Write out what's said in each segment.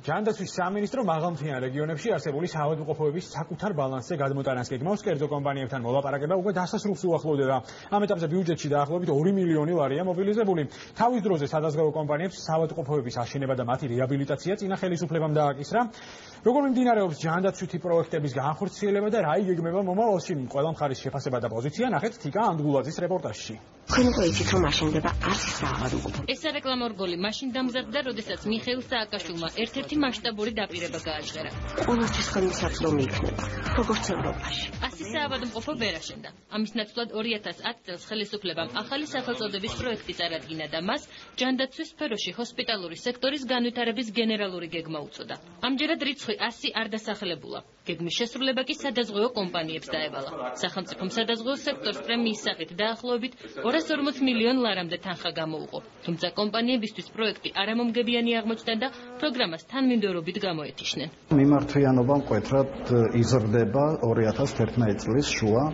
ჯანდაცვის სამინისტრო მაღალმთიან რეგიონებში არსებული საავადმყოფოების საკუთარ ბალანსზე გადმოტანას გეგმავს. კერძო კომპანიებთან მოლაპარაკება უკვე დასასრულს უახლოვდება. ამ ეტაპზე ბიუჯეტში დაახლოებით 2 მილიონი ლარია მობილიზებული. თავის დროზე სადაზღვევო კომპანიებს საავადმყოფოების აშენება და მათი რეაბილიტაცია წინა ხელისუფლებამ დააკისრა. როგორ მიმდინარეობს ჯანდაცვითი პროექტების განხორციელება და რა იგეგმება მომავალში? ყველა მხარის შეფასება და პოზიცია ნახეთ თიკა ანდგულაძის რეპორტაჟში. ხინოიცით რომ აშენდება არც საავადმყოფო. ეს რეკლამა რგოლი მაშინ დამზადდა, როდესაც მიხეილ სააკაშვილმა ერთ-ერთი მასშტაბური დაპირება გააჟღერა. ყოველთვის ხელმისაწვდომი იქნება, როგორც ევროპაში. 100 საავადმყოფო ვერ აშენდა. ამის ნაცვლად 2010 წელს ხელისუფლებამ ახალი სახელწოდების პროექტი წარადგინა და მას ჯანდაცვის სფეროში ჰოსპიტალური სექტორის განვითარების გენერალური გეგმა უწოდა. ამჯერად რიცხვი 100 არ დასახელებულა. გეგმის შესრულება კი სადაზღვევო კომპანიებს დაევალა. სახელმწიფომ სადაზღვევო სექტორს პრემიის სახით დაახლოებით 240 მილიონ ლარამდე თანხა გამოუყო. თუმცა კომპანიებისთვის პროექტი არამომგებიანი აღმოჩნდა და პროგრამას თანმიმდევრობით გამოეთიშნენ. მიმართვიანობა მკვეთრად იზრდება 2011 წლის შუა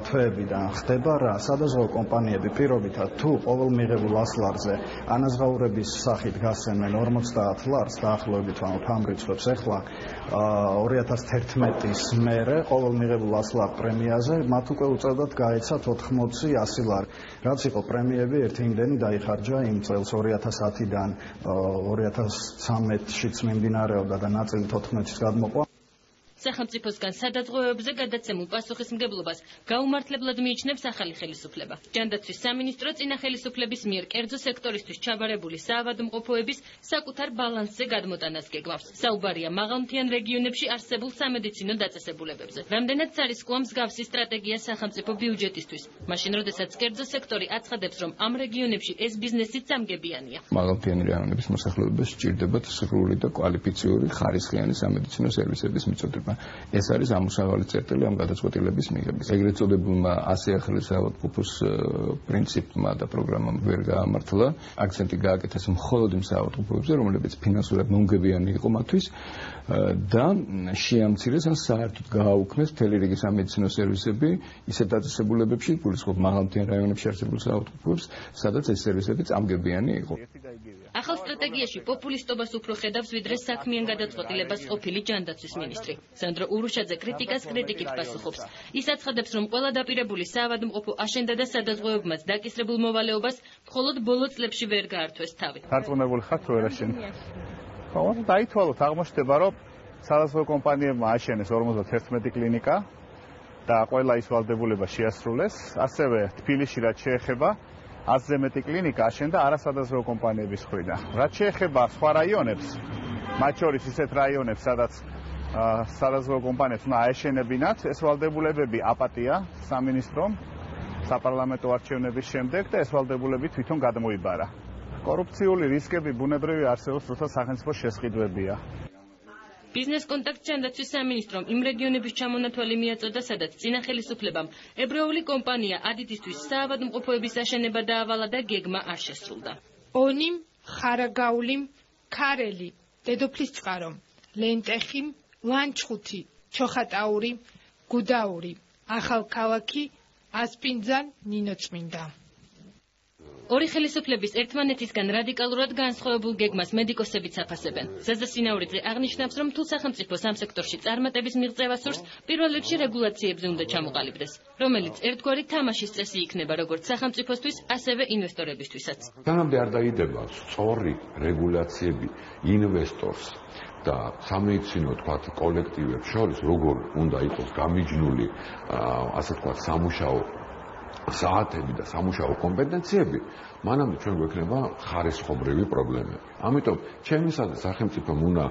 თვეებიდან. ხდება რა, სადაზღვევო კომპანიები პირობითად თუ ყოველ მიღებულ 100 ლარზე ანაზღაურების სახით გასცემენ 50 ლარს, დაახლოებით ამ რიცხვებს ახლა 2011-ის მერე ყოველ მიღებულ 100 ლარ პრემიაზე მათ უკვე უწევდათ გაეცათ 80-100 ლარი. რაც იყო პრემიები ერთი იმდენი დაიხარჯა იმ წელს 2010-დან 2013-შიც მიმდინარეობდა და ნაწილი 14-ის გადმოყვა. სახელმწიფოსგან სადაზღვევოებზე გადაცემულ პასუხისმგებლობას გაუმართლებლად მიიჩნევს ახალი ხელისუფლება. ჯანდაცვის სამინისტრო წინა ხელისუფლების მიერ კერძო სექტორისთვის ჩაბარებული საავადმყოფოების საკუთარ ბალანსზე გადმოტანას გეგმავს. საუბარია მაღალმთიან რეგიონებში არსებულ სამედიცინო დაწესებულებებზე. რამდენად სარისკოა მსგავსი სტრატეგია სახელმწიფო ბიუჯეტისთვის, მაშინ როდესაც კერძო სექტორი აცხადებს, რომ ამ რეგიონებში ეს ბიზნესიც სამგებიანია. მაღალმთიანი რაიონების მოსახლეობას სჭირდებათ სრული და კვალიფიციური ხარისხიანი სამედიცინო სერვისების მიწოდება. ეს არის ამუშავალი წერტილი ამ გადაწყვეტილების მიღების. ეგრეთ წოდებულმა 100 ახალი საავადმყოფოს პრინციპმა და პროგრამამ ვერ გაამართლა. აქცენტი გააკეთეს მხოლოდ იმ საავადმყოფოებზე, რომლებიც ფინანსურად მომგებიანი იყო მათთვის და შეამცირეს ან საერთოდ გააუქმეს მთელი რიგი სამედიცინო სერვისები ისეთ დაწესებულებებში, გულისხმობ მაღალმთიან რაიონებში არსებულ საავადმყოფოებს, სადაც ეს სერვისები წამგებიანი იყო. ახალ სტრატეგიაში პოპულისტობას უფრო ხედავს, ვიდრე საქმიან გადაწყვეტილებას ყოფილი ჯანდაცვის მინისტრი. სანდრო ურუშაძე კრიტიკას კრიტიკით პასუხობს. ის აცხადებს, რომ ყველა დაპირებული საავადმყოფო აშენდა და სადაზღვევებმაც დაკისრებულ მოვალეობას მხოლოდ ბოლო წლებში ვერ გაართვეს თავი. დარწმუნებული ხართ, რომ ვერ აშენდა. ხო, დაითვალოთ, აღმოჩნდება, რომ სადაზღვევო კომპანიებმა აშენეს 51 კლინიკა და ყველა ის ვალდებულება შეასრულეს. ასევე თბილისში რაც შეეხება 100-ზე მეტი კლინიკა აშენდა არასადაზღვევო კომპანიების მხრიდან. რაც შეეხება სხვა რაიონებს, მათ შორის ისეთ რაიონებს, სადაც სადაზღვევო კომპანიებს უნდა აეშენებინათ, ეს ვალდებულებები აპატია სამინისტრომ საპარლამენტო არჩევნების შემდეგ და ეს ვალდებულები თვითონ გადმოიბარა. კორუფციული რისკები ბუნებრივი არსებობს, როცა სახელმწიფოს შესყიდვებია. ბიზნეს კონტაქტ ჯანდაცვის სამინისტრომ იმ რეგიონების ჩამონათვალი მიაწოდა, სადაც წინა ხელისუფლებამ ებრაული კომპანია ადიდისთვის საავადმყოფოების აშენება დაავალა და გეგმა არ შესრულდა. ონიმ, ხარაგაულიმ, ქარელი, დედოფლის წყარომ, ლენტეხიმ, ლანჩხუთი, ჩოხატაური, გუდაური, ახალქალაქი, ასპინძან, ნინოწმინდა. ორი ხელისუფლების ერთმანეთისგან რადიკალურად განსხვავებულ გეგმას მედიკოსებიც აფასებენ. ზაზა სინაურიძე აღნიშნავს, რომ თუ სახელმწიფო ამ სექტორში წარმატების მიღწევა სურს, პირველ რიგში რეგულაციებზე უნდა ჩამოყალიბდეს, რომელიც ერთგვარი თამაშის წესი იქნება როგორც სახელმწიფოსთვის, ასევე ინვესტორებისთვისაც. თანამდე არ დაიდება სწორი რეგულაციები ინვესტორს და სამედიცინო თქვათ კოლექტივებს შორის, როგორ უნდა იყოს გამიჯნული, ასე თქვათ, სამუშაო საათები და სამუშაო კომპეტენციები, მანამდე ჩვენ გვექნება ხარისხობრივი პრობლემები. ამიტომ ჩემისაც სახელმწიფომ უნდა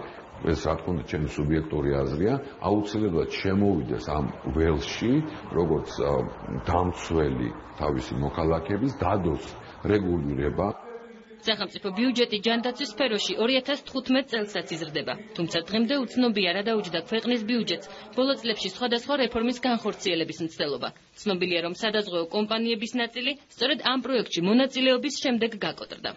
ეს რა თქმა უნდა ჩემი სუბიექტური აზრია, აუცილებლად შემოვიდეს ამ ველში, როგორც დამცველი თავისი მოქალაქეების დადოს რეგულირება. სახელმწიფო ბიუჯეტი ჯანდაცვის სფეროში 2015 წელსაც იზრდება, თუმცა დღემდე უცნობია რა დაუჯდა ქვეყნის ბიუჯეტს ბოლო წლებში სხვადასხვა რეფორმის განხორციელების მცდელობა. ცნობილია, რომ სადაზღვევო კომპანიების ნაწილი სწორედ ამ პროექტში მონაწილეობის შემდეგ გაკოტრდა.